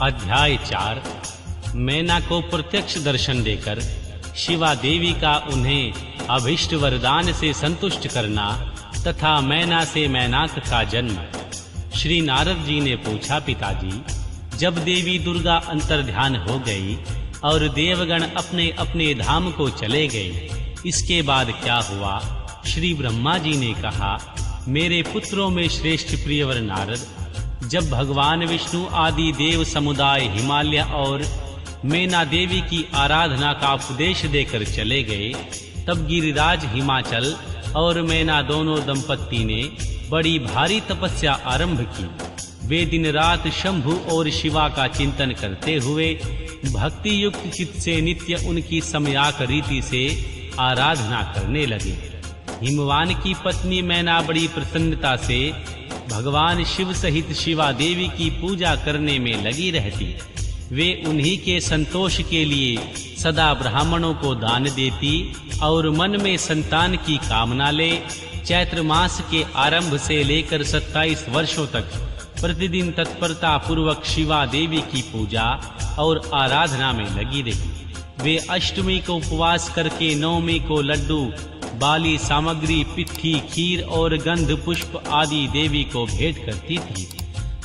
अध्याय 4। मैना को प्रत्यक्ष दर्शन देकर शिवा देवी का उन्हें अभिष्ट वरदान से संतुष्ट करना तथा मैना से मैनाक का जन्म। श्री नारद जी ने पूछा, पिताजी, जब देवी दुर्गा अंतर्ध्यान हो गई और देवगण अपने अपने धाम को चले गए, इसके बाद क्या हुआ? श्री ब्रह्मा जी ने कहा, मेरे पुत्रों में श्रेष्ठ प्रियवर नारद, जब भगवान विष्णु आदि देव समुदाय हिमालय और मैना देवी की आराधना का उपदेश देकर चले गए, तब गिरिराज हिमाचल और मैना दोनों दंपत्ति ने बड़ी भारी तपस्या आरंभ की। वे दिन रात शंभु और शिवा का चिंतन करते हुए भक्ति युक्त चित्त से नित्य उनकी समयाक रीति से आराधना करने लगे। हिमवान की पत्नी मैना बड़ी प्रसन्नता से भगवान शिव सहित शिवा देवी की पूजा करने में लगी रहती। वे उन्हीं के संतोष के लिए सदा ब्राह्मणों को दान देती और मन में संतान की कामना ले चैत्र मास के आरंभ से लेकर 27 वर्षों तक प्रतिदिन तत्परता पूर्वक शिवा देवी की पूजा और आराधना में लगी रही। वे अष्टमी को उपवास करके नवमी को लड्डू, बाली सामग्री, पिट्ठी, खीर और गंध पुष्प आदि देवी को भेंट करती थी।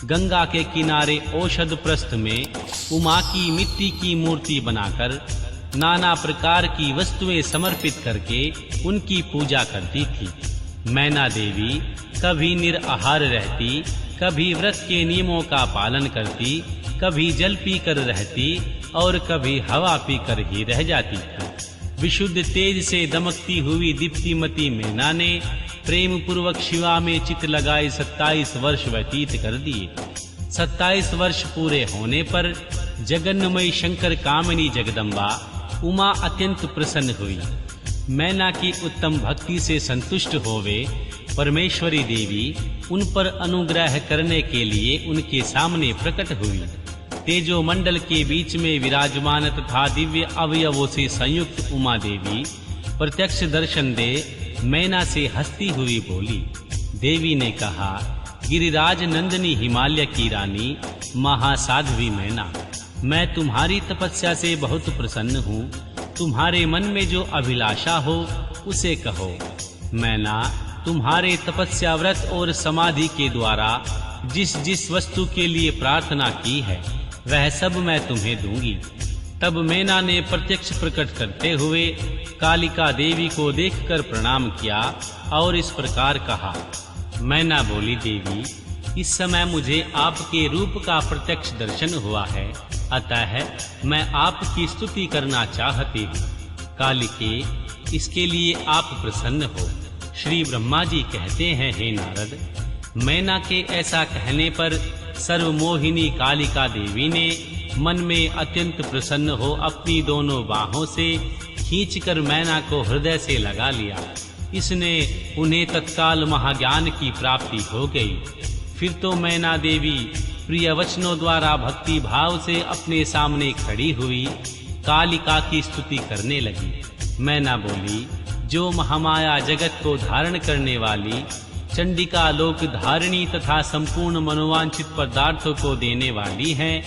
गंगा के किनारे औषध प्रस्थ में उमा की मिट्टी की मूर्ति बनाकर नाना प्रकार की वस्तुएं समर्पित करके उनकी पूजा करती थी। मैना देवी कभी निराहार रहती, कभी व्रत के नियमों का पालन करती, कभी जल पीकर रहती और कभी हवा पीकर ही रह जाती थी। विशुद्ध तेज से दमकती हुई दीप्तिमती मैना ने प्रेम पूर्वक शिवा में चित लगाए 27 वर्ष व्यतीत कर दिए। 27 वर्ष पूरे होने पर जगन्मयी शंकर कामिनी जगदम्बा उमा अत्यंत प्रसन्न हुई। मैना की उत्तम भक्ति से संतुष्ट होवे परमेश्वरी देवी उन पर अनुग्रह करने के लिए उनके सामने प्रकट हुई। तेजो मंडल के बीच में विराजमान तथा दिव्य अवयवों से संयुक्त उमा देवी प्रत्यक्ष दर्शन दे मैना से हंसती हुई बोली। देवी ने कहा, गिरिराज नंदिनी हिमालय की रानी महासाध्वी मैना, मैं तुम्हारी तपस्या से बहुत प्रसन्न हूँ। तुम्हारे मन में जो अभिलाषा हो उसे कहो। मैना, तुम्हारे तपस्या व्रत और समाधि के द्वारा जिस जिस वस्तु के लिए प्रार्थना की है वह सब मैं तुम्हें दूंगी। तब मैना ने प्रत्यक्ष प्रकट करते हुए कालिका देवी को देखकर प्रणाम किया और इस प्रकार कहा। मैना बोली, देवी, इस समय मुझे आपके रूप का प्रत्यक्ष दर्शन हुआ है, अतः मैं आपकी स्तुति करना चाहती हूँ। कालिके, इसके लिए आप प्रसन्न हो। श्री ब्रह्मा जी कहते हैं, हे नारद, मैना के ऐसा कहने पर सर्वमोहिनी कालिका देवी ने मन में अत्यंत प्रसन्न हो अपनी दोनों बाहों से खींचकर मैना को हृदय से लगा लिया। इसने उन्हें तत्काल महाज्ञान की प्राप्ति हो गई। फिर तो मैना देवी प्रिय वचनों द्वारा भक्ति भाव से अपने सामने खड़ी हुई कालिका की स्तुति करने लगी। मैना बोली, जो महामाया जगत को धारण करने वाली चंडिका लोक धारिणी तथा संपूर्ण मनोवांछित पदार्थों को देने वाली है,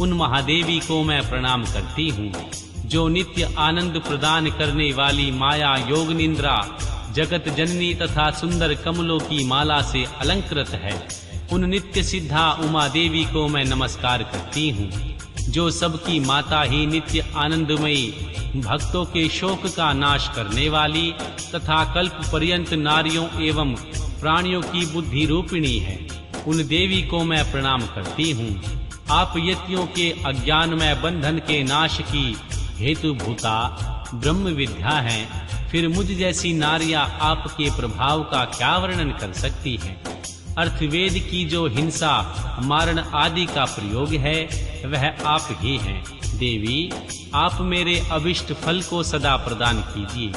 उन महादेवी को मैं प्रणाम करती हूँ। जो नित्य आनंद प्रदान करने वाली माया योग निंद्रा जगत जननी तथा सुंदर कमलों की माला से अलंकृत है, उन नित्य सिद्धा उमा देवी को मैं नमस्कार करती हूँ। जो सबकी माता ही नित्य आनंदमयी भक्तों के शोक का नाश करने वाली तथा कल्प पर्यंत नारियों एवं प्राणियों की बुद्धि रूपिणी है, उन देवी को मैं प्रणाम करती हूँ। आप यतियों के अज्ञानमय बंधन के नाश की हेतु भूता ब्रह्म विद्या हैं, फिर मुझ जैसी नारियां आपके प्रभाव का क्या वर्णन कर सकती हैं। अर्थवेद की जो हिंसा मारण आदि का प्रयोग है वह आप ही हैं। देवी, आप मेरे अभिष्ट फल को सदा प्रदान कीजिए।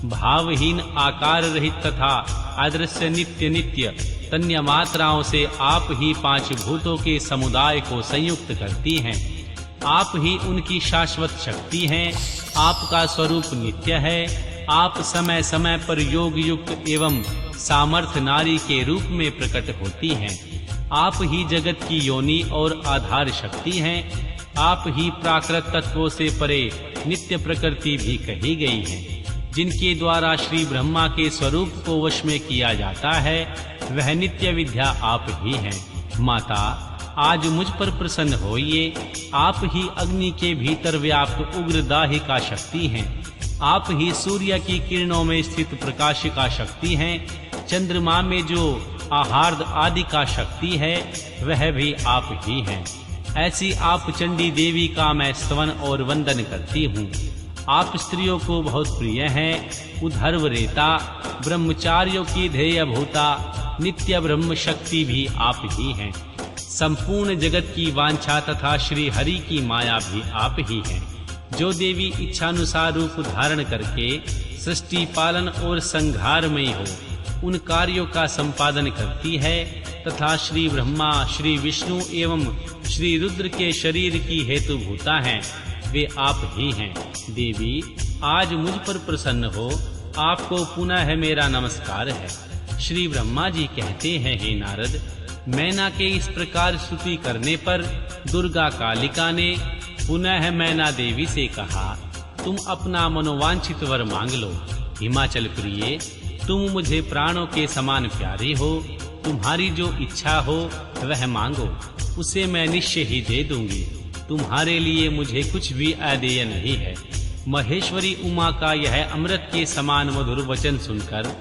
भावहीन आकार रहित तथा अदृश्य नित्य नित्य तन्य मात्राओं से आप ही 5 भूतों के समुदाय को संयुक्त करती हैं। आप ही उनकी शाश्वत शक्ति हैं। आपका स्वरूप नित्य है। आप समय समय पर योग युक्त एवं सामर्थ नारी के रूप में प्रकट होती हैं। आप ही जगत की योनि और आधार शक्ति हैं। आप ही प्राकृत तत्वों से परे नित्य प्रकृति भी कही गई है। जिनके द्वारा श्री ब्रह्मा के स्वरूप को वश में किया जाता है, वह नित्य विद्या आप ही हैं। माता, आज मुझ पर प्रसन्न होइए। आप ही अग्नि के भीतर व्याप्त उग्र दाहिका शक्ति हैं। आप ही सूर्य की किरणों में स्थित प्रकाशिका शक्ति हैं। चंद्रमा में जो आहार्द आदि का शक्ति है, वह भी आप ही हैं। ऐसी आप चंडी देवी का मैं स्तवन और वंदन करती हूँ। आप स्त्रियों को बहुत प्रिय हैं। उद्धर्व रेता, ब्रह्मचारियों की ध्येय भूता, नित्य ब्रह्म शक्ति भी आप ही हैं। संपूर्ण जगत की वांछा तथा श्री हरि की माया भी आप ही हैं। जो देवी इच्छानुसार रूप धारण करके सृष्टि पालन और संहार में हो उन कार्यों का संपादन करती है तथा श्री ब्रह्मा, श्री विष्णु एवं श्री रुद्र के शरीर की हेतु भूता हैं, वे आप ही हैं। देवी, आज मुझ पर प्रसन्न हो। आपको पुनः मेरा नमस्कार है। श्री ब्रह्मा जी कहते हैं, हे नारद, मैना के इस प्रकार स्तुति करने पर दुर्गा कालिका ने पुनः मैना देवी से कहा, तुम अपना मनोवांछित वर मांग लो। हिमाचल प्रिय, तुम मुझे प्राणों के समान प्यारे हो। तुम्हारी जो इच्छा हो वह मांगो, उसे मैं निश्चय ही दे दूंगी। तुम्हारे लिए मुझे कुछ भी अदेय नहीं है। महेश्वरी उमा का यह अमृत के समान मधुर वचन सुनकर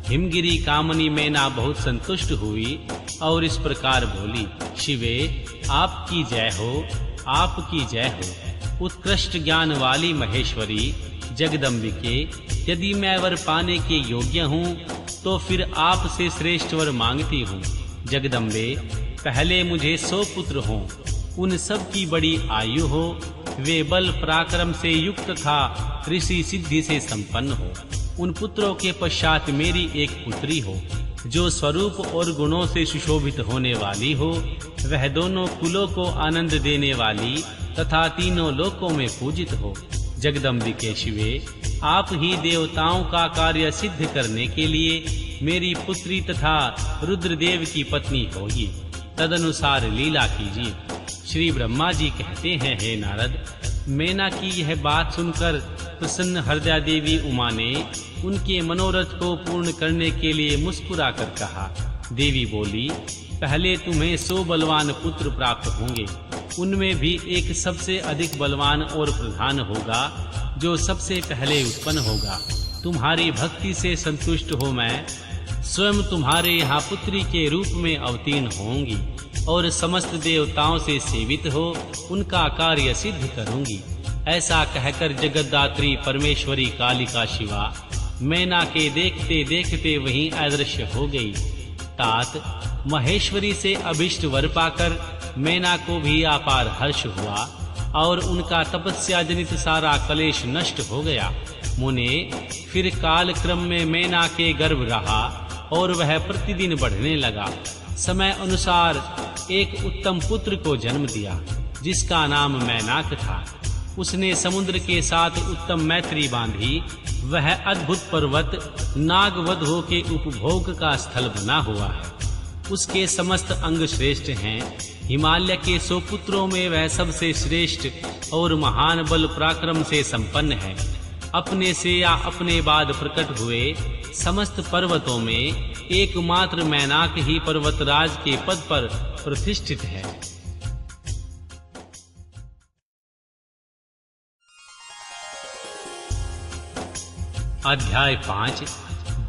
हिमगिरी कामनी मैना बहुत संतुष्ट हुई और इस प्रकार बोली, शिवे, आपकी जय हो, आपकी जय हो। उत्कृष्ट ज्ञान वाली महेश्वरी जगदम्बिके, यदि मैं वर पाने के योग्य हूँ तो फिर आपसे श्रेष्ठ वर मांगती हूँ। जगदम्बे, पहले मुझे 100 पुत्र हों, उन सब की बड़ी आयु हो, वे बल पराक्रम से युक्त तथा ऋषि सिद्धि से संपन्न हो। उन पुत्रों के पश्चात मेरी एक पुत्री हो, जो स्वरूप और गुणों से सुशोभित होने वाली हो। वह दोनों कुलों को आनंद देने वाली तथा तीनों लोकों में पूजित हो। जगदम्बिके शिवे, आप ही देवताओं का कार्य सिद्ध करने के लिए मेरी पुत्री तथा रुद्रदेव की पत्नी होगी। तदनुसार लीला कीजिए। श्री ब्रह्मा जी कहते हैं, हे नारद, मैना की यह बात सुनकर प्रसन्न हृदया देवी उमा ने उनके मनोरथ को पूर्ण करने के लिए मुस्कुराकर कहा। देवी बोली, पहले तुम्हें 100 बलवान पुत्र प्राप्त होंगे। उनमें भी एक सबसे अधिक बलवान और प्रधान होगा, जो सबसे पहले उत्पन्न होगा। तुम्हारी भक्ति से संतुष्ट हो मैं स्वयं तुम्हारे यहाँ पुत्री के रूप में अवतीर्ण होंगी और समस्त देवताओं से सेवित हो उनका कार्य सिद्ध करूंगी। ऐसा कहकर जगद्धात्री परमेश्वरी कालिका शिवा मैना के देखते देखते वहीं अदृश्य हो गई। तात, महेश्वरी से अभिष्ट वर पाकर मैना को भी अपार हर्ष हुआ और उनका तपस्या जनित सारा कलेश नष्ट हो गया। मुने, फिर काल क्रम में मैना के गर्भ रहा और वह प्रतिदिन बढ़ने लगा। समय अनुसार एक उत्तम पुत्र को जन्म दिया, जिसका नाम मैनाक था। उसने समुद्र के साथ उत्तम मैत्री बांधी। वह अद्भुत पर्वत नागवधों के उपभोग का स्थल बना हुआ है। उसके समस्त अंग श्रेष्ठ हैं। हिमालय के 100 पुत्रों में वह सबसे श्रेष्ठ और महान बल पराक्रम से संपन्न है। अपने से या अपने बाद प्रकट हुए समस्त पर्वतों में एकमात्र मैनाक ही पर्वतराज के पद पर प्रतिष्ठित है। अध्याय 5।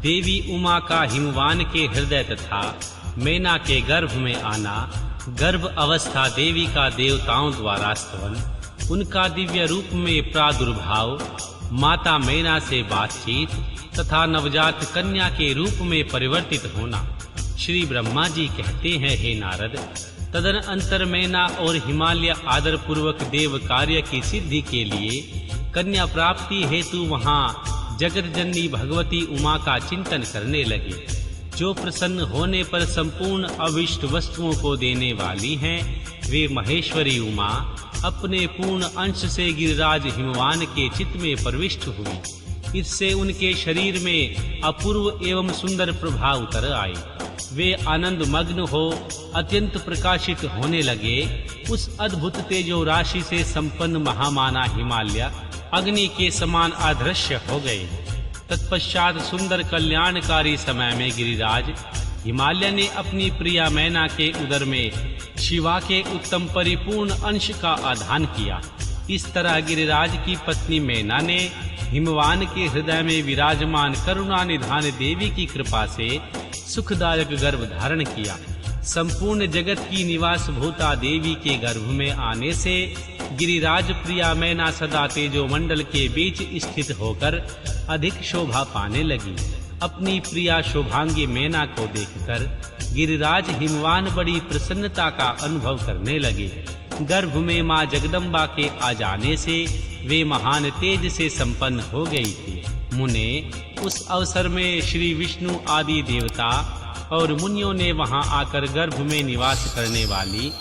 देवी उमा का हिमवान के हृदय तथा मैना के गर्भ में आना, गर्भ अवस्था देवी का देवताओं द्वारा स्तवन, उनका दिव्य रूप में प्रादुर्भाव, माता मैना से बातचीत तथा नवजात कन्या के रूप में परिवर्तित होना। श्री ब्रह्मा जी कहते हैं, हे नारद, तदनंतर मैना और हिमालय आदर पूर्वक देव कार्य की सिद्धि के लिए कन्या प्राप्ति हेतु वहां जगत जननी भगवती उमा का चिंतन करने लगे, जो प्रसन्न होने पर संपूर्ण अभिष्ट वस्तुओं को देने वाली हैं। वे महेश्वरी उमा अपने पूर्ण अंश से गिरिराज हिमवान के चित्त में प्रविष्ट हुई। इससे उनके शरीर में अपूर्व एवं सुंदर प्रभाव उतर आए। वे आनंद मग्न हो अत्यंत प्रकाशित होने लगे। उस अद्भुत तेजो राशि से संपन्न महामाना हिमालय अग्नि के समान अदृश्य हो गए। तत्पश्चात सुंदर कल्याणकारी समय में गिरिराज हिमालय ने अपनी प्रिया मैना के उदर में शिवा के उत्तम परिपूर्ण अंश का आधान किया। इस तरह गिरिराज की पत्नी मैना ने हिमवान के हृदय में विराजमान करुणा निधान देवी की कृपा से सुखदायक गर्भ धारण किया। संपूर्ण जगत की निवास भूता देवी के गर्भ में आने से गिरिराज प्रिया मैना सदा तेजो मंडल के बीच स्थित होकर अधिक शोभा पाने लगी। अपनी प्रिया शोभांगी मैना को देखकर गिरिराज हिमवान बड़ी प्रसन्नता का अनुभव करने लगे। गर्भ में मां जगदम्बा के आ जाने से वे महान तेज से संपन्न हो गई थी। मुने उस अवसर में श्री विष्णु आदि देवता और मुनियों ने वहां आकर गर्भ में निवास करने वाली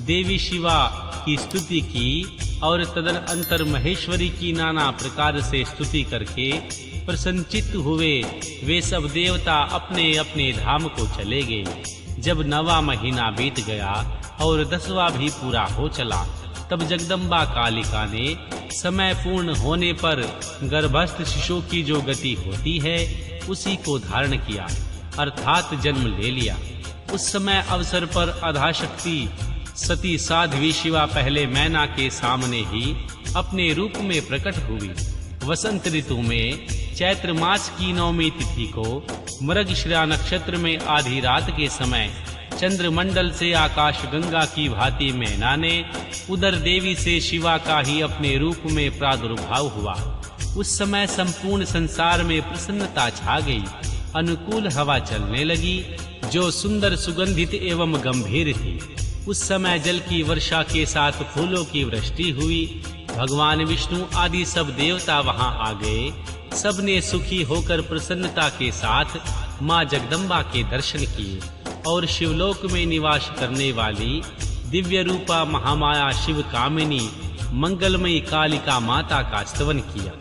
देवी शिवा की स्तुति की और तदनंतर महेश्वरी की नाना प्रकार से स्तुति करके प्रसन्नचित्त हुए। वे सब देवता अपने अपने धाम को चले गए। जब 9वां महीना बीत गया और 10वां भी पूरा हो चला, तब जगदम्बा कालिका ने समय पूर्ण होने पर गर्भस्थ शिशु की जो गति होती है उसी को धारण किया, अर्थात जन्म ले लिया। उस समय अवसर पर आधाशक्ति सती साध्वी शिवा पहले मैना के सामने ही अपने रूप में प्रकट हुई। वसंत ऋतु में चैत्र मास की 9वीं तिथि को मृगशिरा नक्षत्र में आधी रात के समय चंद्रमंडल से आकाश गंगा की भांति मैना ने उदर देवी से शिवा का ही अपने रूप में प्रादुर्भाव हुआ। उस समय संपूर्ण संसार में प्रसन्नता छा गई। अनुकूल हवा चलने लगी जो सुंदर सुगंधित एवं गंभीर थी। उस समय जल की वर्षा के साथ फूलों की वृष्टि हुई। भगवान विष्णु आदि सब देवता वहां आ गए। सबने सुखी होकर प्रसन्नता के साथ मां जगदम्बा के दर्शन किए और शिवलोक में निवास करने वाली दिव्य रूपा महामाया शिव कामिनी मंगलमयी कालिका माता का स्तवन किया।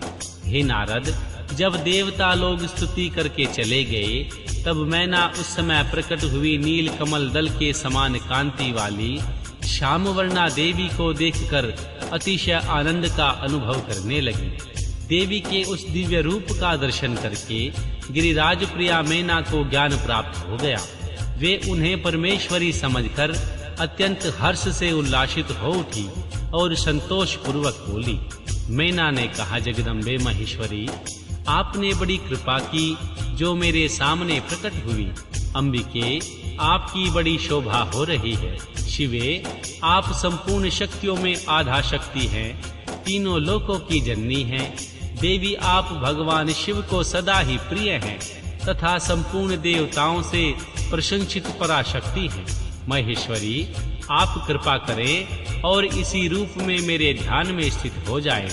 हे नारद, जब देवता लोग स्तुति करके चले गए, तब मैना उस समय प्रकट हुई नील कमल दल के समान कांति वाली श्यामवर्णा देवी को देखकर अतिशय आनंद का अनुभव करने लगी। देवी के उस दिव्य रूप का दर्शन करके गिरिराज प्रिया मैना को ज्ञान प्राप्त हो गया। वे उन्हें परमेश्वरी समझकर अत्यंत हर्ष से उल्लासित हो उठी और संतोष पूर्वक बोली। मैना ने कहा, जगदम्बे महेश्वरी, आपने बड़ी कृपा की जो मेरे सामने प्रकट हुई। अंबिके, आपकी बड़ी शोभा हो रही है। शिवे, आप संपूर्ण शक्तियों में आधा शक्ति हैं, तीनों लोकों की जननी हैं। देवी, आप भगवान शिव को सदा ही प्रिय हैं तथा संपूर्ण देवताओं से प्रशंसित पराशक्ति हैं। महेश्वरी, आप कृपा करें और इसी रूप में मेरे ध्यान में स्थित हो जाएं।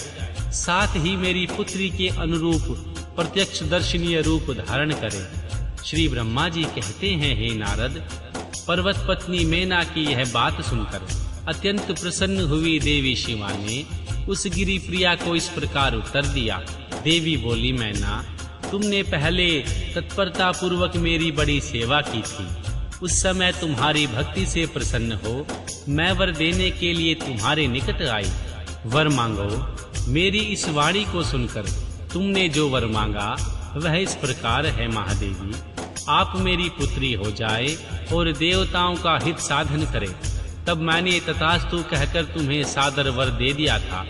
साथ ही मेरी पुत्री के अनुरूप प्रत्यक्ष दर्शनीय रूप धारण करें। श्री ब्रह्मा जी कहते हैं, हे नारद, पर्वत पत्नी मैना की यह बात सुनकर अत्यंत प्रसन्न हुई देवी शिवा ने उस गिरि प्रिया को इस प्रकार उत्तर दिया। देवी बोली, मैना, तुमने पहले तत्परता पूर्वक मेरी बड़ी सेवा की थी। उस समय तुम्हारी भक्ति से प्रसन्न हो मैं वर देने के लिए तुम्हारे निकट आई। वर मांगो। मेरी इस वाणी को सुनकर तुमने जो वर मांगा वह इस प्रकार है, महादेवी, आप मेरी पुत्री हो जाए और देवताओं का हित साधन करे। तब मैंने तथास्तु कहकर तुम्हें सादर वर दे दिया था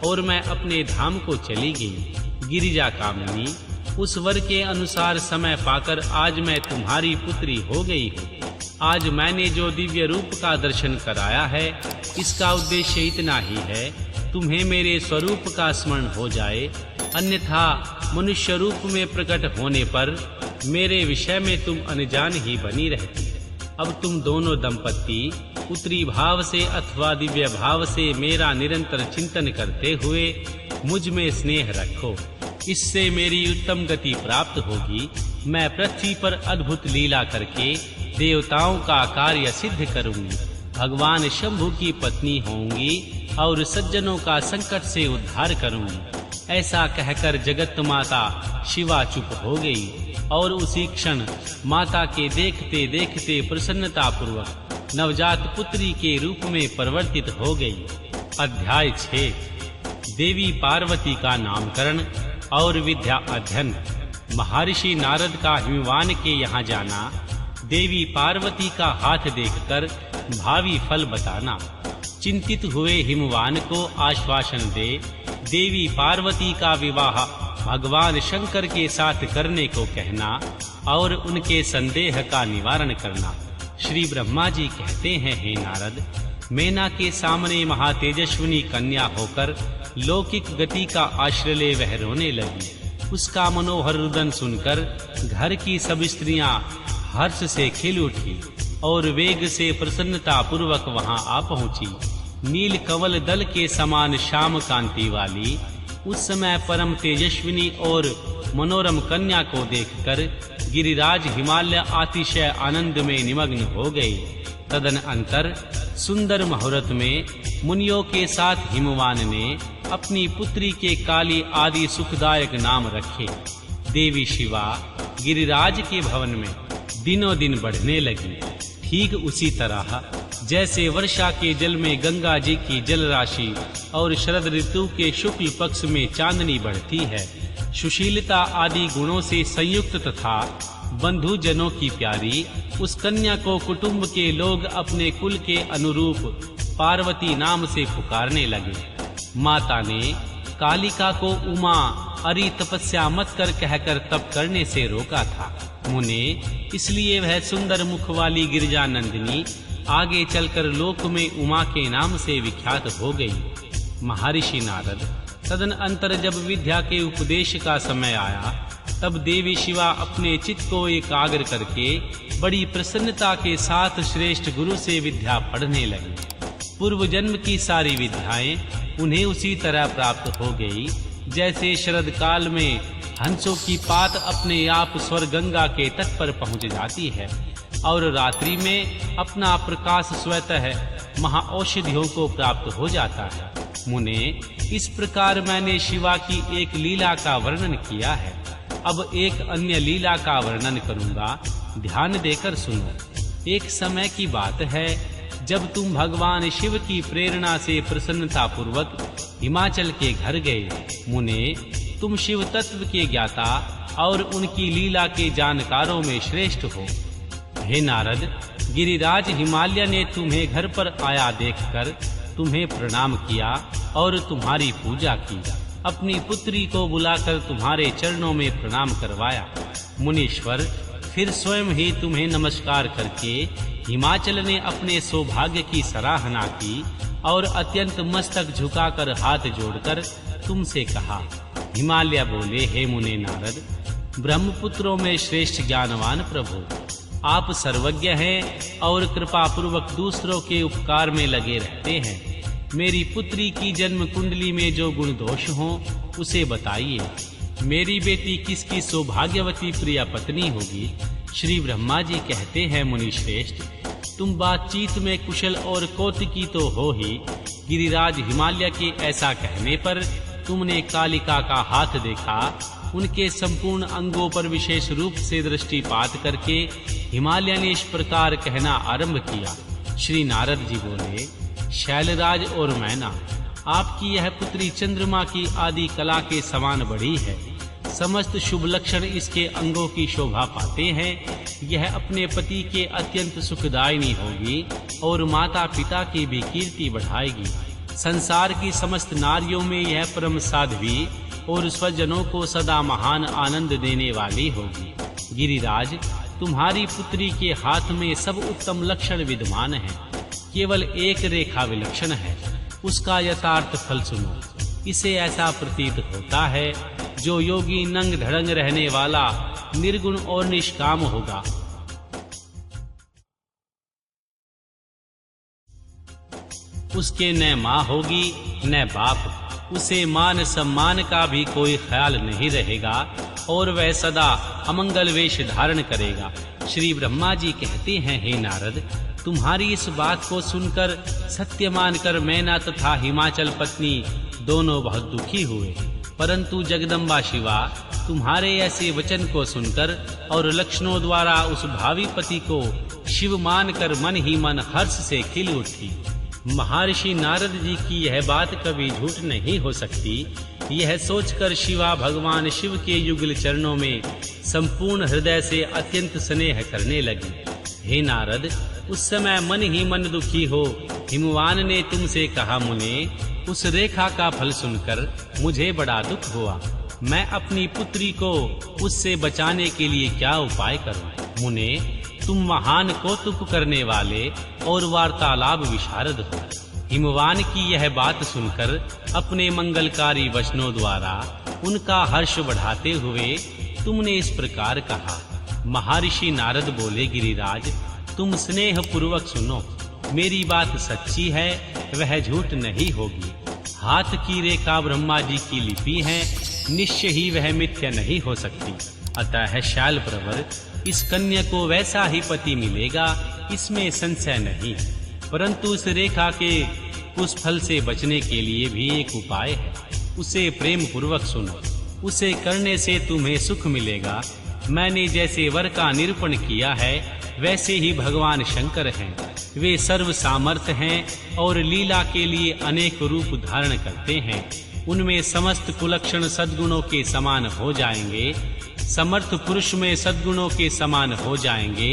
और मैं अपने धाम को चली गई। गिरिजा कामिनी, उस वर के अनुसार समय पाकर आज मैं तुम्हारी पुत्री हो गई हूँ। आज मैंने जो दिव्य रूप का दर्शन कराया है, इसका उद्देश्य इतना ही है, तुम्हें मेरे स्वरूप का स्मरण हो जाए, अन्यथा मनुष्य रूप में प्रकट होने पर मेरे विषय में तुम अनजान ही बनी रहती। अब तुम दोनों दंपत्ति उत्तरी भाव से अथवा दिव्य भाव से मेरा निरंतर चिंतन करते हुए मुझ में स्नेह रखो। इससे मेरी उत्तम गति प्राप्त होगी। मैं पृथ्वी पर अद्भुत लीला करके देवताओं का कार्य सिद्ध करूंगी। भगवान शंभु की पत्नी होंगी और सज्जनों का संकट से उद्धार करूंगी। ऐसा कहकर जगत माता शिवा चुप हो गई और उसी क्षण माता के देखते देखते प्रसन्नता पूर्वक नवजात पुत्री के रूप में परिवर्तित हो गई। अध्याय 6 देवी पार्वती का नामकरण और विद्या अध्ययन। महर्षि नारद का हिमवान के यहाँ जाना, देवी पार्वती का हाथ देखकर भावी फल बताना। चिंतित हुए हिमवान को आश्वासन दे देवी पार्वती का विवाह भगवान शंकर के साथ करने को कहना और उनके संदेह का निवारण करना। श्री ब्रह्मा जी कहते हैं, हे नारद, मैना के सामने महातेजस्विनी कन्या होकर लौकिक गति का आश्रय ले वह रोने लगी। उसका मनोहर रुदन सुनकर घर की सब स्त्रियां हर्ष से खिल उठी और वेग से प्रसन्नता पूर्वक वहां आ पहुंची। नील कमल दल के समान श्याम कांति वाली उस समय परम तेजस्विनी और मनोरम कन्या को देखकर गिरिराज हिमालय अतिशय आनंद में निमग्न हो गए। तदनंतर सुंदर मुहूर्त में मुनियों के साथ हिमवान ने अपनी पुत्री के काली आदि सुखदायक नाम रखे। देवी शिवा गिरिराज के भवन में दिनों दिन बढ़ने लगी। ठीक उसी तरह जैसे वर्षा के जल में गंगा जी की जल राशि और शरद ऋतु के शुक्ल पक्ष में चांदनी बढ़ती है, सुशीलता आदि गुणों से संयुक्त तथा बंधु जनों की प्यारी उस कन्या को कुटुंब के लोग अपने कुल के अनुरूप पार्वती नाम से पुकारने लगे। माता ने कालिका को उमा अरि तपस्या मत कर कहकर तप करने से रोका था। मुने इसलिए वह सुंदर मुख वाली गिरिजा नंदिनी आगे चलकर लोक में उमा के नाम से विख्यात हो गई। महर्षि नारद तदनंतर जब विद्या के उपदेश का समय आया, तब देवी शिवा अपने चित्त को एकाग्र करके बड़ी प्रसन्नता के साथ श्रेष्ठ गुरु से विद्या पढ़ने लगी। पूर्व जन्म की सारी विद्याएं उन्हें उसी तरह प्राप्त हो गई जैसे शरद काल में हंसों की पात अपने आप स्वर गंगा के तट पर पहुंच जाती है और रात्रि में अपना प्रकाश स्वतः महाऔषधियों को प्राप्त हो जाता है। मुने इस प्रकार मैंने शिवा की एक लीला का वर्णन किया है। अब एक अन्य लीला का वर्णन करूंगा, ध्यान देकर सुनो। एक समय की बात है जब तुम भगवान शिव की प्रेरणा से प्रसन्नता पूर्वक हिमाचल के घर गए। मुने तुम शिव तत्व के ज्ञाता और उनकी लीला के जानकारों में श्रेष्ठ हो। हे नारद, गिरिराज हिमालय ने तुम्हें घर पर आया देखकर तुम्हें प्रणाम किया और तुम्हारी पूजा की। अपनी पुत्री को बुलाकर तुम्हारे चरणों में प्रणाम करवाया। मुनीश्वर फिर स्वयं ही तुम्हें नमस्कार करके हिमाचल ने अपने सौभाग्य की सराहना की और अत्यंत मस्तक झुकाकर हाथ जोड़कर तुमसे कहा। हिमालय बोले, हे मुने नारद, ब्रह्मपुत्रों में श्रेष्ठ ज्ञानवान प्रभु, आप सर्वज्ञ हैं और कृपा पूर्वक दूसरों के उपकार में लगे रहते हैं। मेरी पुत्री की जन्म कुंडली में जो गुण दोष हो उसे बताइए। मेरी बेटी किसकी सौभाग्यवती प्रिय पत्नी होगी? श्री ब्रह्मा जी कहते हैं, मुनि श्रेष्ठ, तुम बातचीत में कुशल और कौतुकी तो हो ही। गिरिराज हिमालय के ऐसा कहने पर तुमने कालिका का हाथ देखा। उनके संपूर्ण अंगों पर विशेष रूप से दृष्टिपात करके हिमालय ने इस प्रकार कहना आरंभ किया। श्री नारद जी बोले, शैलराज और मैना, आपकी यह पुत्री चंद्रमा की आदि कला के समान बड़ी है। समस्त शुभ लक्षण इसके अंगों की शोभा पाते हैं। यह अपने पति के अत्यंत सुखदायिनी होगी और माता पिता की भी कीर्ति बढ़ाएगी। संसार की समस्त नारियों में यह परम साध्वी और स्वजनों को सदा महान आनंद देने वाली होगी। गिरिराज, तुम्हारी पुत्री के हाथ में सब उत्तम लक्षण विद्यमान हैं। केवल एक रेखा विलक्षण है, उसका यथार्थ फल सुनो। इसे ऐसा प्रतीत होता है जो योगी नंग धड़ंग रहने वाला निर्गुण और निष्काम होगा। उसके न माँ होगी न बाप, उसे मान सम्मान का भी कोई ख्याल नहीं रहेगा और वह सदा अमंगल वेश धारण करेगा। श्री ब्रह्मा जी कहते हैं, हे नारद, तुम्हारी इस बात को सुनकर सत्य मानकर मैना तथा हिमाचल पत्नी दोनों बहुत दुखी हुए, परंतु जगदम्बा शिवा तुम्हारे ऐसे वचन को सुनकर और लक्षणों द्वारा उस भावी पति को शिव मानकर मन ही मन हर्ष से खिल उठी। महर्षि नारद जी की यह बात कभी झूठ नहीं हो सकती, यह सोचकर शिवा भगवान शिव के युगल चरणों में संपूर्ण हृदय से अत्यंत स्नेह करने लगी। हे नारद, उस समय मन ही मन दुखी हो हिमवान ने तुमसे कहा, मुने, उस रेखा का फल सुनकर मुझे बड़ा दुख हुआ। मैं अपनी पुत्री को उससे बचाने के लिए क्या उपाय करूं? मुने, तुम महान कौतुक करने वाले और वार्तालाप विशारद हो। हिमवान की यह बात सुनकर अपने मंगलकारी वचनों द्वारा उनका हर्ष बढ़ाते हुए तुमने इस प्रकार कहा। महर्षि नारद बोले, गिरिराज, तुम स्नेह पूर्वक सुनो, मेरी बात सच्ची है, वह झूठ नहीं होगी। हाथ की रेखा ब्रह्मा जी की लिपि है, निश्चय ही वह मिथ्या नहीं हो सकती। अतः शैल प्रवर, इस कन्या को वैसा ही पति मिलेगा, इसमें संशय नहीं। परंतु इस रेखा के उस फल से बचने के लिए भी एक उपाय है, उसे प्रेम पूर्वक सुनो, उसे करने से तुम्हें सुख मिलेगा। मैंने जैसे वर का निरूपण किया है वैसे ही भगवान शंकर हैं। वे सर्व सामर्थ्य हैं और लीला के लिए अनेक रूप धारण करते हैं। उनमें समस्त कुलक्षण सद्गुणों के समान हो जाएंगे, समर्थ पुरुष में सद्गुणों के समान हो जाएंगे।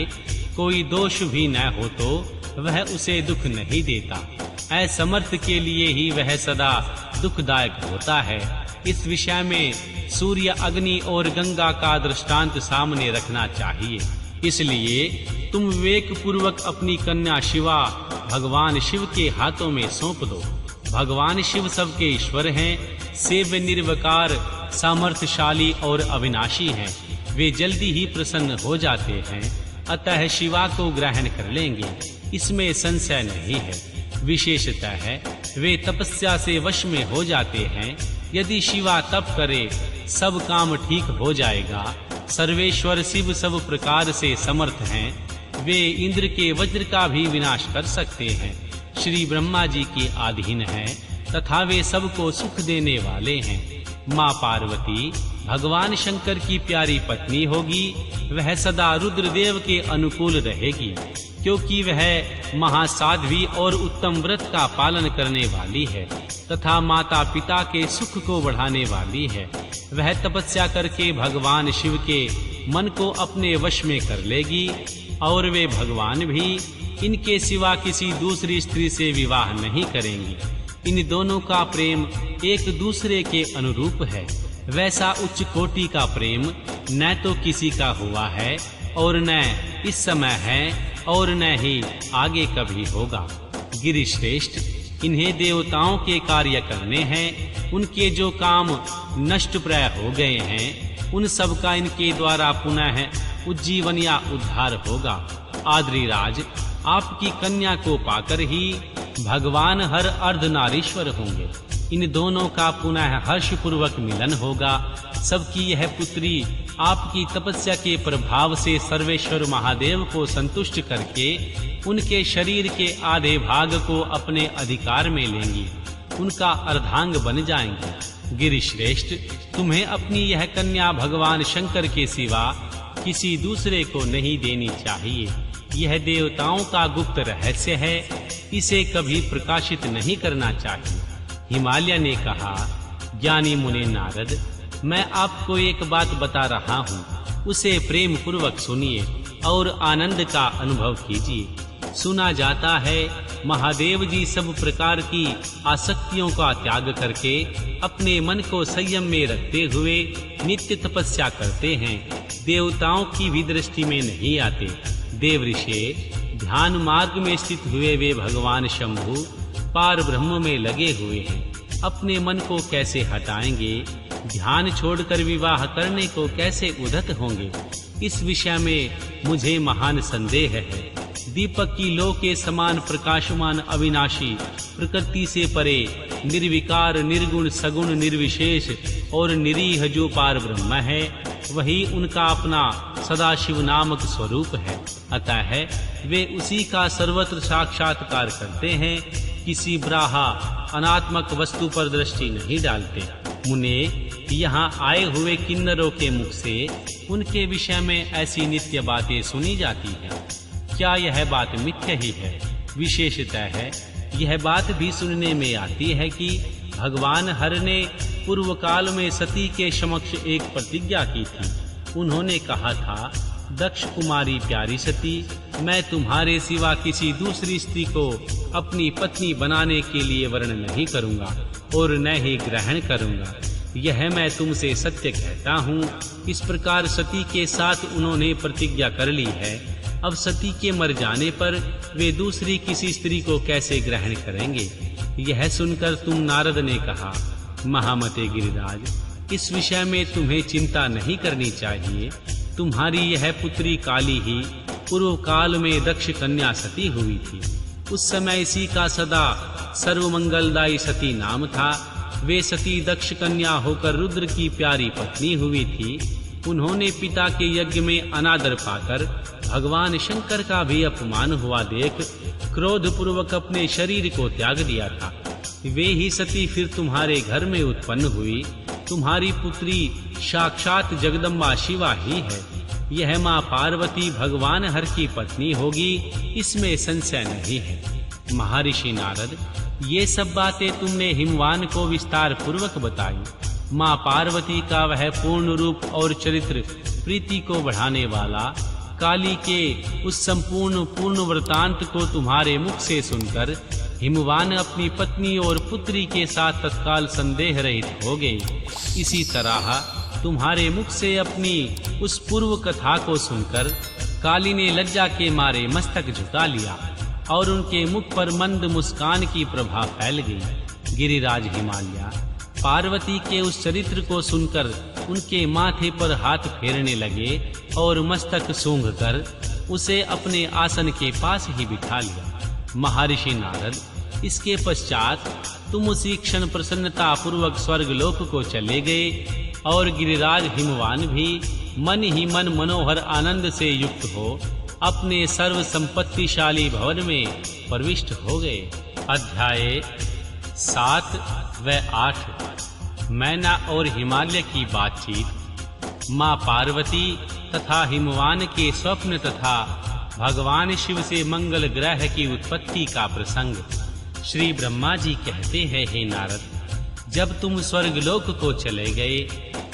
कोई दोष भी न हो तो वह उसे दुख नहीं देता। असमर्थ के लिए ही वह सदा दुखदायक होता है। इस विषय में सूर्य, अग्नि और गंगा का दृष्टांत सामने रखना चाहिए। इसलिए तुम विवेक पूर्वक अपनी कन्या शिवा भगवान शिव के हाथों में सौंप दो। भगवान शिव सबके ईश्वर हैं, सेव्य, निर्विकार, सामर्थ्यशाली और अविनाशी हैं। वे जल्दी ही प्रसन्न हो जाते हैं, अतः शिवा को ग्रहण कर लेंगे, इसमें संशय नहीं है। विशेषतः है वे तपस्या से वश में हो जाते हैं। यदि शिवा तप करे सब काम ठीक हो जाएगा। सर्वेश्वर शिव सब प्रकार से समर्थ हैं। वे इंद्र के वज्र का भी विनाश कर सकते हैं। श्री ब्रह्मा जी के अधीन हैं तथा वे सबको सुख देने वाले हैं। माँ पार्वती भगवान शंकर की प्यारी पत्नी होगी। वह सदा रुद्रदेव के अनुकूल रहेगी, क्योंकि वह महासाध्वी और उत्तम व्रत का पालन करने वाली है तथा माता पिता के सुख को बढ़ाने वाली है। वह तपस्या करके भगवान शिव के मन को अपने वश में कर लेगी और वे भगवान भी इनके सिवा किसी दूसरी स्त्री से विवाह नहीं करेंगी। इन दोनों का प्रेम एक दूसरे के अनुरूप है। वैसा उच्च कोटि का प्रेम न तो किसी का हुआ है और न इस समय है और न ही आगे कभी होगा। गिरिश्रेष्ठ, इन्हें देवताओं के कार्य करने हैं। उनके जो काम नष्ट प्राय हो गए हैं उन सब का इनके द्वारा पुनः उज्जीवन या उद्धार होगा। आद्रिराज, आपकी कन्या को पाकर ही भगवान हर अर्धनारीश्वर होंगे। इन दोनों का पुनः हर्ष पूर्वक मिलन होगा। सबकी यह पुत्री आपकी तपस्या के प्रभाव से सर्वेश्वर महादेव को संतुष्ट करके उनके शरीर के आधे भाग को अपने अधिकार में लेंगी, उनका अर्धांग बन जाएंगे। गिरिश्रेष्ठ, तुम्हें अपनी यह कन्या भगवान शंकर के सिवा किसी दूसरे को नहीं देनी चाहिए। यह देवताओं का गुप्त रहस्य है, इसे कभी प्रकाशित नहीं करना चाहिए। हिमालय ने कहा, ज्ञानी मुने नारद, मैं आपको एक बात बता रहा हूँ, उसे प्रेम पूर्वक सुनिए और आनंद का अनुभव कीजिए। सुना जाता है महादेव जी सब प्रकार की आसक्तियों का त्याग करके अपने मन को संयम में रखते हुए नित्य तपस्या करते हैं। देवताओं की भी दृष्टि में नहीं आते। देव ऋषि ध्यान मार्ग में स्थित हुए वे भगवान शंभु पार ब्रह्म में लगे हुए हैं। अपने मन को कैसे हटाएंगे, ध्यान छोड़कर विवाह करने को कैसे उद्यत होंगे, इस विषय में मुझे महान संदेह है। दीपक की लौ के समान प्रकाशमान अविनाशी, प्रकृति से परे, निर्विकार, निर्गुण, सगुण, निर्विशेष और निरीह जो पार ब्रह्म है, वही उनका अपना सदाशिव नामक स्वरूप है। अतः वे उसी का सर्वत्र साक्षात्कार करते हैं, किसी ब्राहा अनात्मक वस्तु पर दृष्टि नहीं डालते। मुने, यहाँ आए हुए किन्नरों के मुख से उनके विषय में ऐसी नित्य बातें सुनी जाती हैं। क्या यह बात मिथ्या ही है? विशेषतः है यह बात भी सुनने में आती है कि भगवान हर ने पूर्व काल में सती के समक्ष एक प्रतिज्ञा की थी। उन्होंने कहा था, दक्ष कुमारी प्यारी सती, मैं तुम्हारे सिवा किसी दूसरी स्त्री को अपनी पत्नी बनाने के लिए वर्ण नहीं करूंगा और न ही ग्रहण करूंगा। यह मैं तुमसे सत्य कहता हूँ। इस प्रकार सती के साथ उन्होंने प्रतिज्ञा कर ली है। अब सती के मर जाने पर वे दूसरी किसी स्त्री को कैसे ग्रहण करेंगे? यह सुनकर तुम नारद ने कहा, महामते गिरिराज, इस विषय में तुम्हें चिंता नहीं करनी चाहिए। तुम्हारी यह पुत्री काली ही पूर्व काल में दक्ष कन्या सती हुई थी। उस समय इसी का सदा सर्वमंगलदायी सती नाम था। वे सती दक्ष कन्या होकर रुद्र की प्यारी पत्नी हुई थी। उन्होंने पिता के यज्ञ में अनादर पाकर भगवान शंकर का भी अपमान हुआ देख क्रोध पूर्वक अपने शरीर को त्याग दिया था। वे ही सती फिर तुम्हारे घर में उत्पन्न हुई। तुम्हारी पुत्री साक्षात जगदम्बा शिवा ही है। यह माँ पार्वती भगवान हर की पत्नी होगी, इसमें संशय नहीं है। महर्षि नारद, ये सब बातें तुमने हिमवान को विस्तार पूर्वक बताई। माँ पार्वती का वह पूर्ण रूप और चरित्र प्रीति को बढ़ाने वाला काली के उस संपूर्ण पूर्ण वृतांत को तुम्हारे मुख से सुनकर हिमवान अपनी पत्नी और पुत्री के साथ तत्काल संदेह रहित हो गए। इसी तरह तुम्हारे मुख से अपनी उस पूर्व कथा को सुनकर काली ने लज्जा के मारे मस्तक झुका लिया और उनके मुख पर मंद मुस्कान की प्रभा फैल गई। गिरिराज हिमालय पार्वती के उस चरित्र को सुनकर उनके माथे पर हाथ फेरने लगे और मस्तक सूंघकर उसे अपने आसन के पास ही बिठा लिया। महर्षि नारद, इसके पश्चात तुम उसी क्षण प्रसन्नता पूर्वक स्वर्ग लोक को चले गए और गिरिराज हिमवान भी मन ही मन मनोहर आनंद से युक्त हो अपने सर्व संपत्तिशाली भवन में प्रविष्ट हो गए। अध्याय 7 व 8 मैना और हिमालय की बातचीत। माँ पार्वती तथा हिमवान के स्वप्न तथा भगवान शिव से मंगल ग्रह की उत्पत्ति का प्रसंग। श्री ब्रह्मा जी कहते हैं, हे नारद, जब तुम स्वर्गलोक को चले गए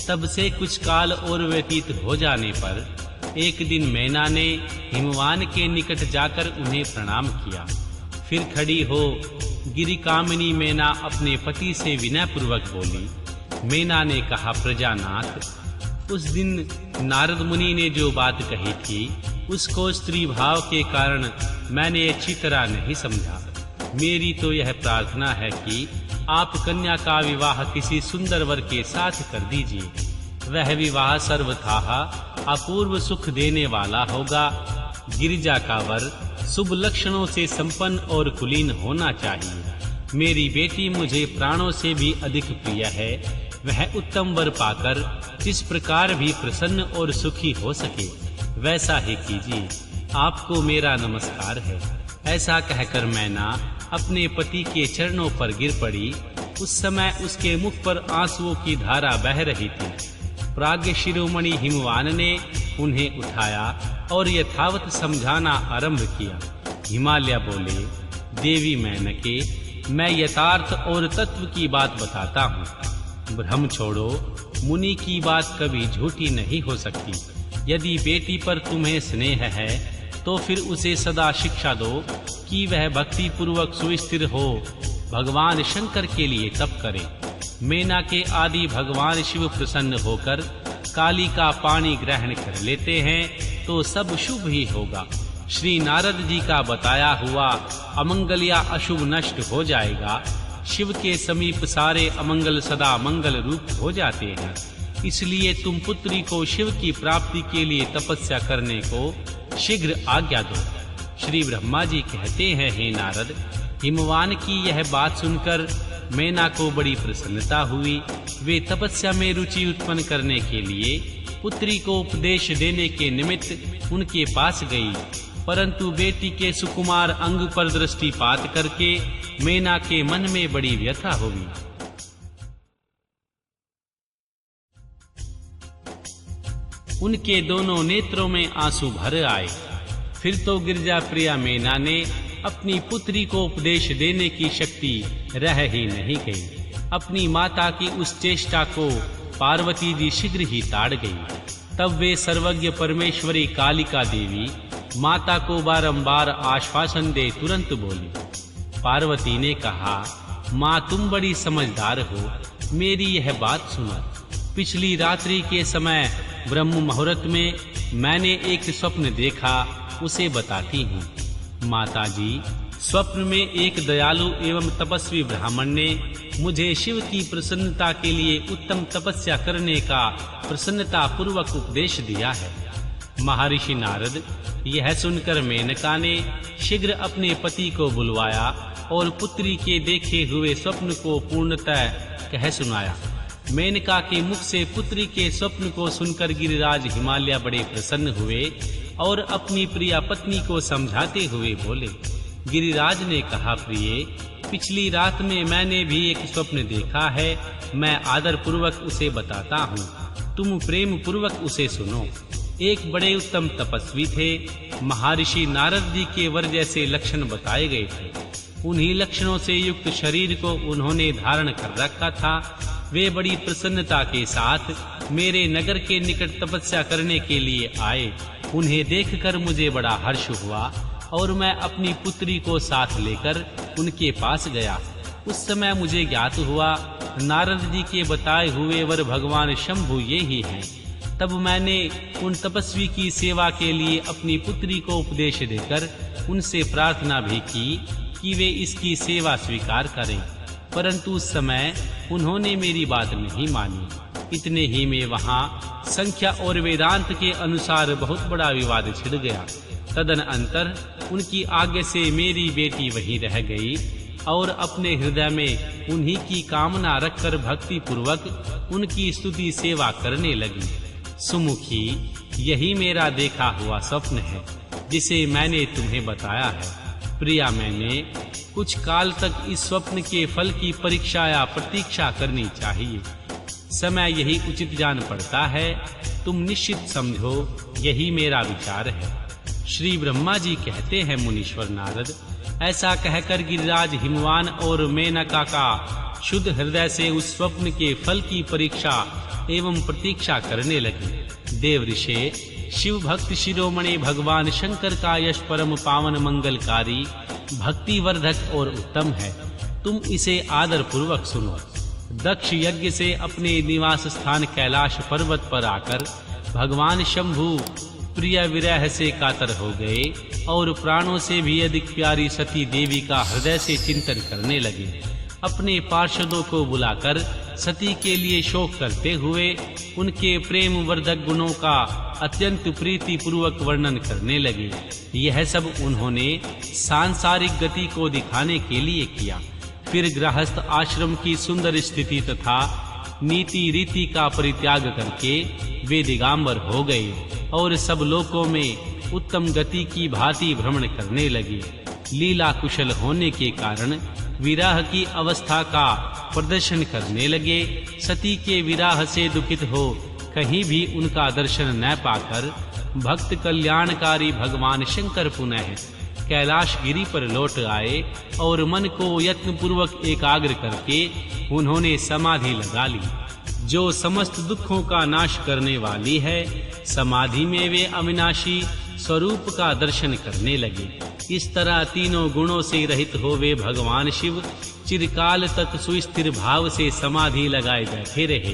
तब से कुछ काल और व्यतीत हो जाने पर एक दिन मैना ने हिमवान के निकट जाकर उन्हें प्रणाम किया। फिर खड़ी हो गिरिकामिनी मैना अपने पति से विनय पूर्वक बोली। मैना ने कहा, प्रजानाथ, उस दिन नारद मुनि ने जो बात कही थी उसको स्त्री भाव के कारण मैंने अच्छी तरह नहीं समझा। मेरी तो यह प्रार्थना है कि आप कन्या का विवाह किसी सुंदर वर के साथ कर दीजिए। वह विवाह सर्वथा अपूर्व सुख देने वाला होगा। गिरिजा का वर शुभ लक्षणों से संपन्न और कुलीन होना चाहिए। मेरी बेटी मुझे प्राणों से भी अधिक प्रिय है। वह उत्तम वर पाकर जिस प्रकार भी प्रसन्न और सुखी हो सके वैसा ही कीजिए। आपको मेरा नमस्कार है। ऐसा कहकर मैना अपने पति के चरणों पर गिर पड़ी। उस समय उसके मुख पर आंसुओं की धारा बह रही थी। प्राज्ञ शिरोमणि हिमवान ने उन्हें उठाया और यथावत समझाना आरंभ किया। हिमालय बोले, देवी मैनके, मैं यथार्थ और तत्व की बात बताता हूँ। भ्रम छोड़ो, मुनि की बात कभी झूठी नहीं हो सकती। यदि बेटी पर तुम्हें स्नेह है तो फिर उसे सदा शिक्षा दो कि वह भक्ति पूर्वक सुस्थिर हो भगवान शंकर के लिए तप करे। मैना के आदि भगवान शिव प्रसन्न होकर काली का पानी ग्रहण कर लेते हैं तो सब शुभ ही होगा। श्री नारद जी का बताया हुआ अमंगल या अशुभ नष्ट हो जाएगा। शिव के समीप सारे अमंगल सदा मंगल रूप हो जाते हैं। इसलिए तुम पुत्री को शिव की प्राप्ति के लिए तपस्या करने को शीघ्र आज्ञा दो। श्री ब्रह्मा जी कहते हैं, हे नारद, हिमवान की यह बात सुनकर मैना को बड़ी प्रसन्नता हुई। वे तपस्या में रुचि उत्पन्न करने के लिए पुत्री को उपदेश देने के निमित्त उनके पास गई, परंतु बेटी के सुकुमार अंग पर दृष्टिपात करके मैना के मन में बड़ी व्यथा हुई। उनके दोनों नेत्रों में आंसू भर आए। फिर तो गिरजा प्रिया मेना ने अपनी पुत्री को उपदेश देने की शक्ति रह ही नहीं गई। अपनी माता की उस चेष्टा को पार्वती जी शीघ्र ही ताड़ गई। तब वे सर्वज्ञ परमेश्वरी कालिका देवी माता को बारंबार आश्वासन दे तुरंत बोली। पार्वती ने कहा, माँ तुम बड़ी समझदार हो, मेरी यह बात सुनो। पिछली रात्रि के समय ब्रह्म मुहूर्त में मैंने एक स्वप्न देखा, उसे बताती हूँ। माताजी, स्वप्न में एक दयालु एवं तपस्वी ब्राह्मण ने मुझे शिव की प्रसन्नता के लिए उत्तम तपस्या करने का प्रसन्नता पूर्वक उपदेश दिया है। महर्षि नारद यह सुनकर मेनका ने शीघ्र अपने पति को बुलवाया और पुत्री के देखे हुए स्वप्न को पूर्णतः कह सुनाया। मेनका के मुख से पुत्री के स्वप्न को सुनकर गिरिराज हिमालय बड़े प्रसन्न हुए और अपनी प्रिय पत्नी को समझाते हुए बोले। गिरिराज ने कहा, प्रिय, पिछली रात में मैंने भी एक स्वप्न देखा है, मैं आदर पूर्वक उसे बताता हूँ, तुम प्रेम पूर्वक उसे सुनो। एक बड़े उत्तम तपस्वी थे। महर्षि नारद जी के वर जैसे लक्षण बताए गए थे। उन्हीं लक्षणों से युक्त शरीर को उन्होंने धारण कर रखा था। वे बड़ी प्रसन्नता के साथ मेरे नगर के निकट तपस्या करने के लिए आए। उन्हें देखकर मुझे बड़ा हर्ष हुआ और मैं अपनी पुत्री को साथ लेकर उनके पास गया। उस समय मुझे ज्ञात हुआ नारद जी के बताए हुए वर भगवान शंभु ये ही हैं। तब मैंने उन तपस्वी की सेवा के लिए अपनी पुत्री को उपदेश देकर उनसे प्रार्थना भी की कि वे इसकी सेवा स्वीकार करें, परंतु उस समय उन्होंने मेरी बात नहीं मानी। इतने ही में वहां संख्या और वेदांत के अनुसार बहुत बड़ा विवाद छिड़ गया। तदनंतर उनकी आज्ञा से मेरी बेटी वहीं रह गई और अपने हृदय में उन्हीं की कामना रखकर भक्ति पूर्वक उनकी स्तुति सेवा करने लगी। सुमुखी, यही मेरा देखा हुआ स्वप्न है जिसे मैंने तुम्हें बताया है। प्रिया, मैंने कुछ काल तक इस स्वप्न के फल की परीक्षा या प्रतीक्षा करनी चाहिए। समय यही उचित जान पड़ता है, तुम निश्चित समझो, यही मेरा विचार है। श्री ब्रह्मा जी कहते हैं, मुनीश्वर नारद, ऐसा कहकर गिरिराज हिमवान और मेनका का शुद्ध हृदय से उस स्वप्न के फल की परीक्षा एवं प्रतीक्षा करने लगे। देव ऋषि, शिव भक्त शिरोमणि भगवान शंकर का यश परम पावन मंगलकारी, भक्ति वर्धक और उत्तम है। तुम इसे आदर पूर्वक सुनो। दक्ष यज्ञ से अपने निवास स्थान कैलाश पर्वत पर आकर भगवान शंभु प्रिय विरह से कातर हो गए और प्राणों से भी अधिक प्यारी सती देवी का हृदय से चिंतन करने लगे। अपने पार्षदों को बुलाकर सती के लिए शोक करते हुए उनके प्रेम वर्धक गुणों का अत्यंत प्रीति पूर्वक वर्णन करने लगे। यह सब उन्होंने सांसारिक गति को दिखाने के लिए किया। फिर गृहस्थ आश्रम की सुंदर स्थिति तथा नीति रीति का परित्याग करके वे दिगंबर हो गए और सब लोकों में उत्तम गति की भांति भ्रमण करने लगे। लीला कुशल होने के कारण विरह की अवस्था का प्रदर्शन करने लगे। सती के विरह से दुखित हो कहीं भी उनका दर्शन न पाकर भक्त कल्याणकारी भगवान शंकर पुनः कैलाश गिरी पर लौट आए और मन को यत्न पूर्वक एकाग्र करके उन्होंने समाधि लगा ली, जो समस्त दुखों का नाश करने वाली है। समाधि में वे अविनाशी स्वरूप का दर्शन करने लगे। इस तरह तीनों गुणों से रहित हो वे भगवान शिव चिरकाल तक सुस्थिर भाव से समाधि लगाए बैठे रहे।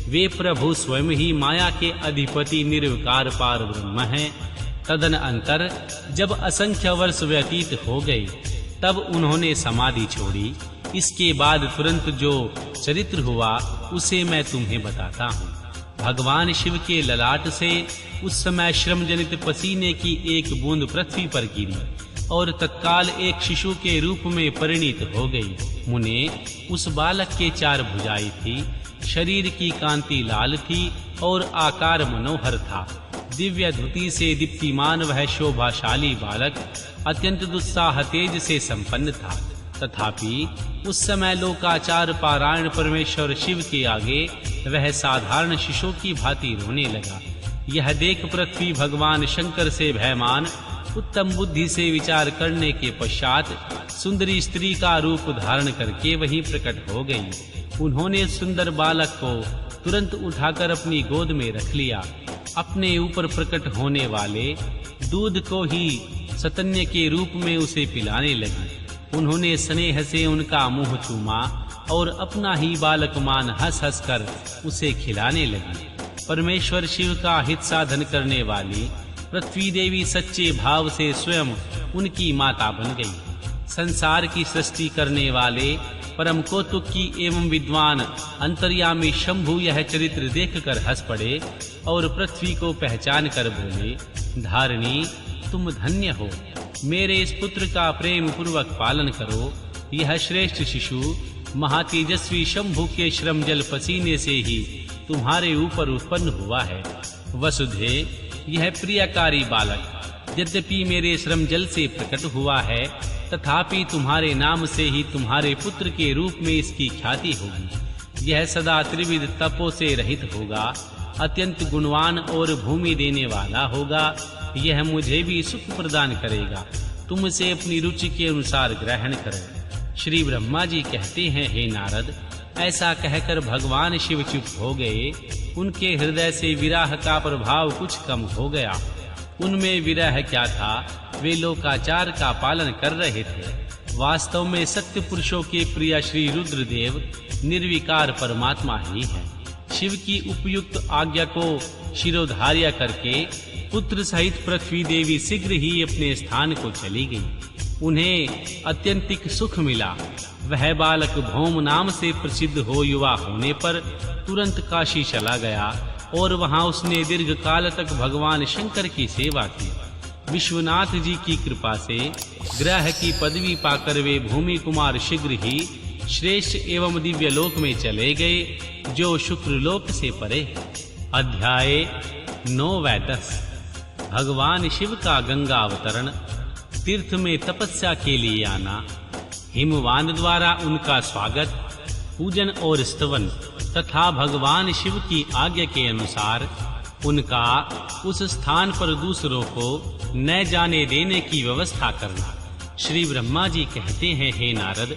वे प्रभु स्वयं ही माया के अधिपति निर्विकार पार ब्रह्म हैं। तदनंतर जब असंख्य वर्ष व्यतीत हो गए तब उन्होंने समाधि छोड़ी। इसके बाद तुरंत जो चरित्र हुआ उसे मैं तुम्हें बताता हूँ। भगवान शिव के ललाट से उस समय श्रम जनित पसीने की एक बूंद पृथ्वी पर गिरी और तत्काल एक शिशु के रूप में परिणित हो गई। मुने, उस बालक के 4 भुजाएं थी, शरीर की कांति लाल थी और आकार मनोहर था। दिव्य धुति से दीप्तिमान वह शोभाशाली बालक अत्यंत दुस्साह तेज से संपन्न था। तथापि उस समय लोकाचार पारायण परमेश्वर शिव के आगे वह साधारण शिशु की भांति रोने लगा। यह देख पृथ्वी भगवान शंकर से भयमान उत्तम बुद्धि से विचार करने के पश्चात सुंदरी स्त्री का रूप धारण करके वहीं प्रकट हो गई। उन्होंने सुंदर बालक को तुरंत उठाकर अपनी गोद में रख लिया। अपने ऊपर प्रकट होने वाले दूध को ही सतन्य के रूप में उसे पिलाने लगी। उन्होंने स्नेह से उनका मुंह चूमा और अपना ही बालक मान हंस हंस कर उसे खिलाने लगी। परमेश्वर शिव का हित साधन करने वाली पृथ्वी देवी सच्चे भाव से स्वयं उनकी माता बन गई। संसार की सृष्टि करने वाले परम कौतुकी एवं विद्वान अंतर्यामी शंभु यह चरित्र देखकर हंस पड़े और पृथ्वी को पहचान कर बोले, धारिणी तुम धन्य हो, मेरे इस पुत्र का प्रेम पूर्वक पालन करो। यह श्रेष्ठ शिशु महातेजस्वी शंभु के श्रम जल पसीने से ही तुम्हारे ऊपर उत्पन्न हुआ है। वसुधे, यह प्रियकारी बालक यद्यपि मेरे श्रम जल से प्रकट हुआ है, तथापि तुम्हारे नाम से ही तुम्हारे पुत्र के रूप में इसकी ख्याति होगी। यह सदा त्रिविध तपों से रहित होगा, अत्यंत गुणवान और भूमि देने वाला होगा। यह मुझे भी सुख प्रदान करेगा, तुम इसे अपनी रुचि के अनुसार ग्रहण करो। श्री ब्रह्मा जी कहते हैं, हे नारद, ऐसा कहकर भगवान शिव चुप हो गए। उनके हृदय से विरह का प्रभाव कुछ कम हो गया। उनमें विरह क्या था, वे लोकाचार का पालन कर रहे थे। वास्तव में सत्य पुरुषों के प्रिय श्री रुद्रदेव निर्विकार परमात्मा ही है। शिव की उपयुक्त आज्ञा को शिरोधार्य करके पुत्र सहित पृथ्वी देवी शीघ्र ही अपने स्थान को चली गई। उन्हें अत्यंतिक सुख मिला। वह बालक भौम नाम से प्रसिद्ध हो युवा होने पर तुरंत काशी चला गया और वहां उसने दीर्घ काल तक भगवान शंकर की सेवा की। विश्वनाथ जी की कृपा से ग्रह की पदवी पाकर वे भूमि कुमार शीघ्र ही श्रेष्ठ एवं दिव्य लोक में चले गए, जो शुक्र लोक से परे। अध्याय 9 व 10। भगवान शिव का गंगा अवतरण, तीर्थ में तपस्या के लिए आना, हिमवान द्वारा उनका स्वागत, पूजन और स्तवन तथा भगवान शिव की आज्ञा के अनुसार उनका उस स्थान पर दूसरों को न जाने देने की व्यवस्था करना। श्री ब्रह्मा जी कहते हैं, हे नारद,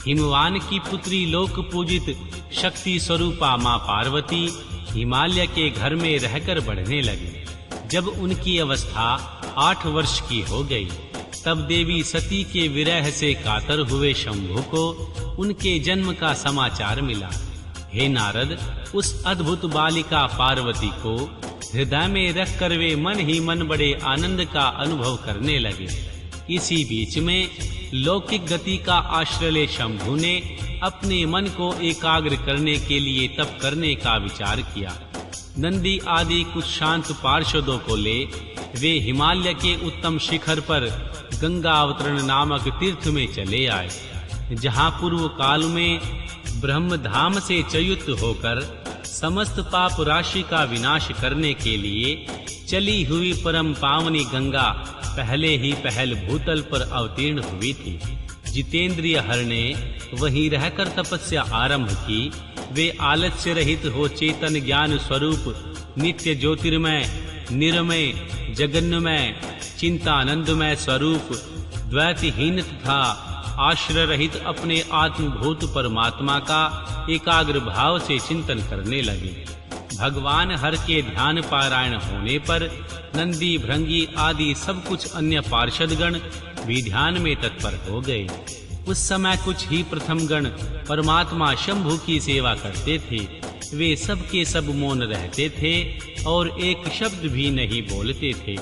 हिमवान की पुत्री लोक पूजित शक्ति स्वरूपा मां पार्वती हिमालय के घर में रहकर बढ़ने लगी। जब उनकी अवस्था 8 वर्ष की हो गई, तब देवी सती के विरह से कातर हुए शंभु को उनके जन्म का समाचार मिला। हे नारद, उस अद्भुत बालिका पार्वती को हृदय में रखकर वे मन ही मन बड़े आनंद का अनुभव करने लगे। इसी बीच में लौकिक गति का आश्रय ले शंभु ने अपने मन को एकाग्र करने के लिए तप करने का विचार किया। नंदी आदि कुछ शांत पार्षदों को ले वे हिमालय के उत्तम शिखर पर गंगा अवतरण नामक तीर्थ में चले आए, जहां पूर्व काल में ब्रह्म धाम से च्युत होकर समस्त पाप राशि का विनाश करने के लिए चली हुई परम पावनी गंगा पहले ही पहल भूतल पर अवतीर्ण हुई थी। जितेंद्रिय हर ने वहीं रहकर तपस्या आरंभ की। वे आलस्य रहित हो चेतन ज्ञान स्वरूप नित्य ज्योतिर्मय निरमय जगन्मय चिंतानंदमय स्वरूप द्वैतहीन तथा आश्रय रहित अपने आत्मभूत परमात्मा का एकाग्र भाव से चिंतन करने लगे। भगवान हर के ध्यान पारायण होने पर नंदी भृंगी आदि सब कुछ अन्य पार्षदगण भी ध्यान में तत्पर हो गए। उस समय कुछ ही प्रथम गण परमात्मा शंभु की सेवा करते थे। वे सब के सब मौन रहते थे और एक शब्द भी नहीं बोलते थे।